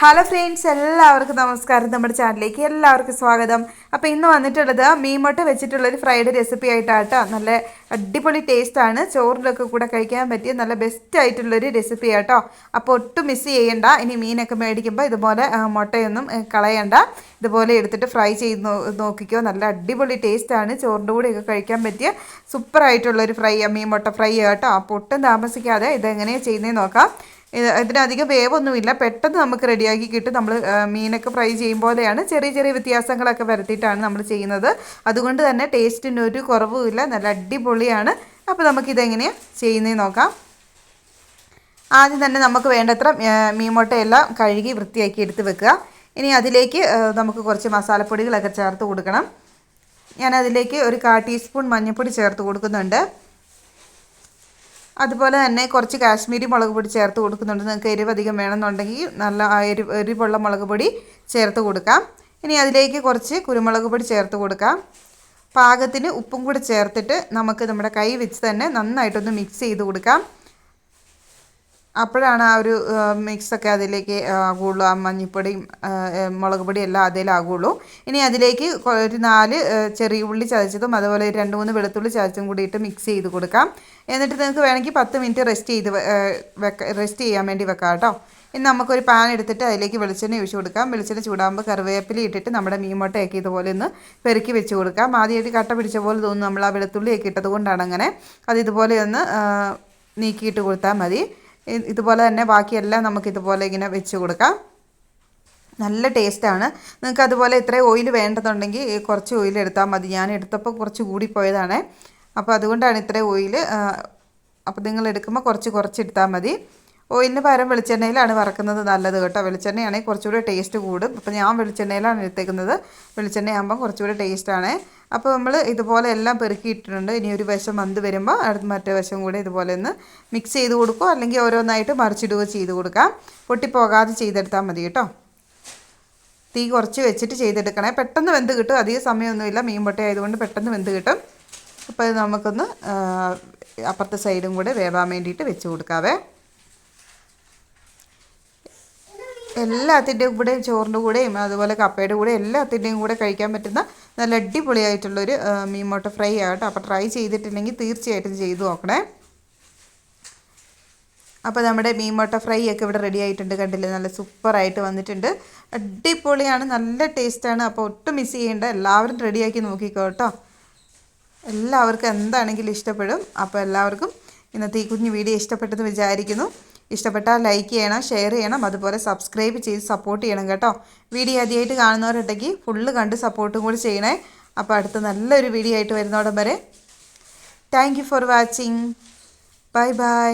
Hello friends, എല്ലാവർക്കും നമസ്കാരം. നമ്മുടെ ചാനലിലേക്ക് എല്ലാവർക്കും സ്വാഗതം. അപ്പോൾ ഇന്ന് വന്നിട്ടുള്ളത് മീൻമുട്ട വെച്ചിട്ടുള്ളൊരു ഫ്രൈഡ് റെസിപ്പി ആയിട്ടാട്ടോ. നല്ല അടിപൊളി ടേസ്റ്റാണ്. ചോറിലൊക്കെ കൂടെ കഴിക്കാൻ പറ്റിയ നല്ല ബെസ്റ്റ് ആയിട്ടുള്ളൊരു റെസിപ്പി ആട്ടോ. അപ്പോൾ ഒട്ടും മിസ് ചെയ്യണ്ട. ഇനി മീനൊക്കെ മേടിക്കുമ്പോൾ ഇതുപോലെ മുട്ടയൊന്നും കളയണ്ട. ഇതുപോലെ എടുത്തിട്ട് ഫ്രൈ ചെയ്ത് നോക്കിക്കോ. നല്ല അടിപൊളി ടേസ്റ്റാണ്. ചോറിൻ്റെ കൂടെയൊക്കെ കഴിക്കാൻ പറ്റിയ സൂപ്പറായിട്ടുള്ളൊരു മീൻ മുട്ട ഫ്രൈ ആട്ടോ. അപ്പോൾ ഒട്ടും താമസിക്കാതെ ഇതെങ്ങനെയാണ് ചെയ്യുന്നതെന്ന് നോക്കാം. ഇതിനധികം വേവൊന്നുമില്ല, പെട്ടെന്ന് നമുക്ക് റെഡിയാക്കി കിട്ടും. നമ്മൾ മീനൊക്കെ ഫ്രൈ ചെയ്യും പോലെയാണ്. ചെറിയ ചെറിയ വ്യത്യാസങ്ങളൊക്കെ വരുത്തിയിട്ടാണ് നമ്മൾ ചെയ്യുന്നത്. അതുകൊണ്ട് തന്നെ ടേസ്റ്റിന് ഒരു കുറവുമില്ല, നല്ല അടിപൊളിയാണ്. അപ്പോൾ നമുക്കിതെങ്ങനെയാണ് ചെയ്യുന്നതെന്ന് നോക്കാം. ആദ്യം തന്നെ നമുക്ക് വേണ്ടത്ര മീൻമുട്ടയെല്ലാം കഴുകി വൃത്തിയാക്കി എടുത്ത് വെക്കുക. ഇനി അതിലേക്ക് നമുക്ക് കുറച്ച് മസാലപ്പൊടികളൊക്കെ ചേർത്ത് കൊടുക്കണം. ഞാനതിലേക്ക് ഒരു 1/4 ടീസ്പൂൺ മഞ്ഞൾപ്പൊടി ചേർത്ത് കൊടുക്കുന്നുണ്ട്. അതുപോലെ തന്നെ കുറച്ച് കാശ്മീരി മുളക് പൊടി ചേർത്ത് കൊടുക്കുന്നുണ്ട്. നിങ്ങൾക്ക് എരിവ് അധികം വേണമെന്നുണ്ടെങ്കിൽ നല്ല എരിവുള്ള മുളക് പൊടി ചേർത്ത് കൊടുക്കാം. ഇനി അതിലേക്ക് കുറച്ച് കുരുമുളക് പൊടി ചേർത്ത് കൊടുക്കാം. പാകത്തിന് ഉപ്പും കൂടി ചേർത്തിട്ട് നമുക്ക് നമ്മുടെ കൈ വെച്ച് തന്നെ നന്നായിട്ടൊന്ന് മിക്സ് ചെയ്ത് കൊടുക്കാം. അപ്പോഴാണ് ആ ഒരു മിക്സൊക്കെ അതിലേക്ക് ആകുള്ളൂ. ആ മഞ്ഞൾപ്പൊടിയും മുളക് പൊടിയും എല്ലാം അതിലാകുള്ളൂ. ഇനി അതിലേക്ക് ഒരു 4 ചെറിയ ഉള്ളി ചതച്ചതും അതുപോലെ 2-3 വെളുത്തുള്ളി ചതച്ചും കൂടിയിട്ട് മിക്സ് ചെയ്ത് കൊടുക്കാം. എന്നിട്ട് നിങ്ങൾക്ക് വേണമെങ്കിൽ 10 മിനിറ്റ് റെസ്റ്റ് ചെയ്യാൻ വേണ്ടി വെക്കാം കേട്ടോ. ഇനി നമുക്കൊരു പാൻ എടുത്തിട്ട് അതിലേക്ക് വെളിച്ചെണ്ണ ഒഴിച്ച് കൊടുക്കാം. വെളിച്ചെണ്ണ ചൂടാകുമ്പോൾ കറിവേപ്പില ഇട്ടിട്ട് നമ്മുടെ മീൻമുട്ടയൊക്കെ ഇതുപോലെ ഒന്ന് പെറുക്കി വെച്ച് കൊടുക്കാം. ആദ്യമായിട്ട് കട്ട പിടിച്ച പോലെ തോന്നും, നമ്മൾ ആ വെളുത്തുള്ളിയൊക്കെ ഇട്ടത് കൊണ്ടാണ് അങ്ങനെ. അത് ഇതുപോലെ ഒന്ന് നീക്കിയിട്ട് കൊടുത്താൽ മതി. ഇതുപോലെ തന്നെ ബാക്കിയെല്ലാം നമുക്കിതുപോലെ ഇങ്ങനെ വെച്ച് കൊടുക്കാം. നല്ല ടേസ്റ്റാണ്. നിങ്ങൾക്ക് അതുപോലെ ഇത്രയും ഓയിൽ വേണ്ടതുണ്ടെങ്കിൽ കുറച്ച് ഓയിൽ എടുത്താൽ മതി. ഞാൻ എടുത്തപ്പോൾ കുറച്ച് കൂടിപ്പോയതാണ്. അപ്പോൾ അതുകൊണ്ടാണ് ഇത്രയും ഓയിൽ. അപ്പോൾ നിങ്ങൾ എടുക്കുമ്പോൾ കുറച്ച് എടുത്താൽ മതി. ഓയിലിന് പകരം വെളിച്ചെണ്ണയിലാണ് വറക്കുന്നത് നല്ലത് കേട്ടോ. വെളിച്ചെണ്ണയാണെങ്കിൽ കുറച്ചുകൂടി ടേസ്റ്റ് കൂടും. അപ്പോൾ ഞാൻ വെളിച്ചെണ്ണയിലാണ് എടുത്തേക്കുന്നത്. വെളിച്ചെണ്ണയാകുമ്പോൾ കുറച്ചുകൂടി ടേസ്റ്റാണ്. അപ്പോൾ നമ്മൾ ഇതുപോലെ എല്ലാം പെറുക്കിയിട്ടിട്ടുണ്ട്. ഇനി ഒരു വശം വന്ന് വരുമ്പോൾ മറ്റേ വശം കൂടെ ഇതുപോലെ ഒന്ന് മിക്സ് ചെയ്ത് കൊടുക്കുക, അല്ലെങ്കിൽ ഓരോന്നായിട്ട് മറിച്ചിടുകയോ ചെയ്ത് കൊടുക്കാം. പൊട്ടിപ്പോകാതെ ചെയ്തെടുത്താൽ മതി കേട്ടോ. തീ കുറച്ച് വെച്ചിട്ട് ചെയ്തെടുക്കണേ. പെട്ടെന്ന് വെന്ത് കിട്ടും, അധികം സമയമൊന്നുമില്ല. മീൻമുട്ട ആയതുകൊണ്ട് പെട്ടെന്ന് വെന്ത് കിട്ടും. അപ്പോൾ ഇത് നമുക്കൊന്ന് അപ്പുറത്തെ സൈഡും കൂടെ വേവാൻ വേണ്ടിയിട്ട് വെച്ച് കൊടുക്കാവേ. എല്ലാത്തിൻ്റെയും കൂടെ, ചോറിൻ്റെ കൂടെയും അതുപോലെ കപ്പയുടെ കൂടെ എല്ലാത്തിൻ്റെയും കൂടെ കഴിക്കാൻ പറ്റുന്ന നല്ല അടിപൊളിയായിട്ടുള്ളൊരു മീൻമുട്ട ഫ്രൈ ആകട്ടെ. അപ്പോൾ ട്രൈ ചെയ്തിട്ടില്ലെങ്കിൽ തീർച്ചയായിട്ടും ചെയ്തു നോക്കണേ. അപ്പോൾ നമ്മുടെ മീൻമുട്ട ഫ്രൈ ഒക്കെ ഇവിടെ റെഡി ആയിട്ടുണ്ട്. കണ്ടില്ലേ, നല്ല സൂപ്പറായിട്ട് വന്നിട്ടുണ്ട്. അടിപൊളിയാണ്, നല്ല ടേസ്റ്റാണ്. അപ്പോൾ ഒട്ടും മിസ് ചെയ്യേണ്ട, എല്ലാവരും റെഡിയാക്കി നോക്കിക്കോ കേട്ടോ. എല്ലാവർക്കും എന്താണെങ്കിലും ഇഷ്ടപ്പെടും. അപ്പോൾ എല്ലാവർക്കും ഇന്നത്തെ ഈ കുഞ്ഞു വീഡിയോ ഇഷ്ടപ്പെട്ടെന്ന് വിചാരിക്കുന്നു. ഇഷ്ടപ്പെട്ടാൽ ലൈക്ക് ചെയ്യണം, ഷെയർ ചെയ്യണം, അതുപോലെ സബ്സ്ക്രൈബ് ചെയ്ത് സപ്പോർട്ട് ചെയ്യണം കേട്ടോ. വീഡിയോ ആദ്യമായിട്ട് കാണുന്നവരുണ്ടെങ്കിൽ ഫുള്ള് കണ്ട് സപ്പോർട്ടും കൂടി ചെയ്യണേ. അപ്പോൾ അടുത്ത നല്ലൊരു വീഡിയോ ആയിട്ട് വരുന്നോടം വരെ thank you for watching. Bye bye.